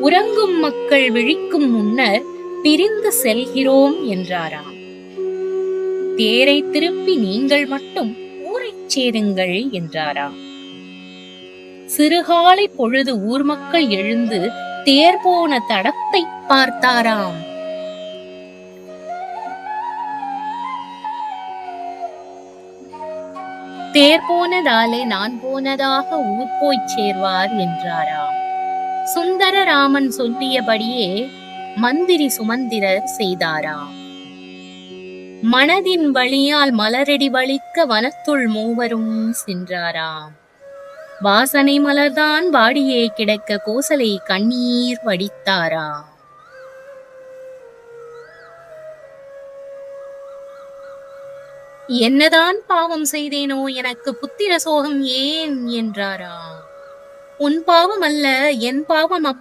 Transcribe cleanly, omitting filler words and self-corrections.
உறங்கும் மக்கள் விழிக்கும் முன்னர் பிரிந்து செல்கிறோம் என்றாராம். தேரை திருப்பி நீங்கள் மட்டும் ஊரைச் சேருங்கள் என்றாராம். சிறுகாலை பொழுது ஊர் மக்கள் எழுந்து தேர் போன தடத்தை பார்த்தாராம். தேர் போனதாலே நான் போனதாக ஊர் போய் சேர்வார் என்றாராம். சுந்தரராமன் சொல்லியபடியே மந்திரி சுமந்திரர் செய்தாராம். மனதின் வழியால் மலரடி வலிக்க வனத்துள் மூவரும் சென்றாராம். வாசனை மலர்தான் வாடியே கிடக்க கோசலை கண்ணீர் வடித்தாராம். என்னதான் பாவம் செய்தேனோ எனக்கு புத்திர சோகம் ஏன் என்றாராம். உன் பாவம் அல்ல, என் பாவம் அம்மா.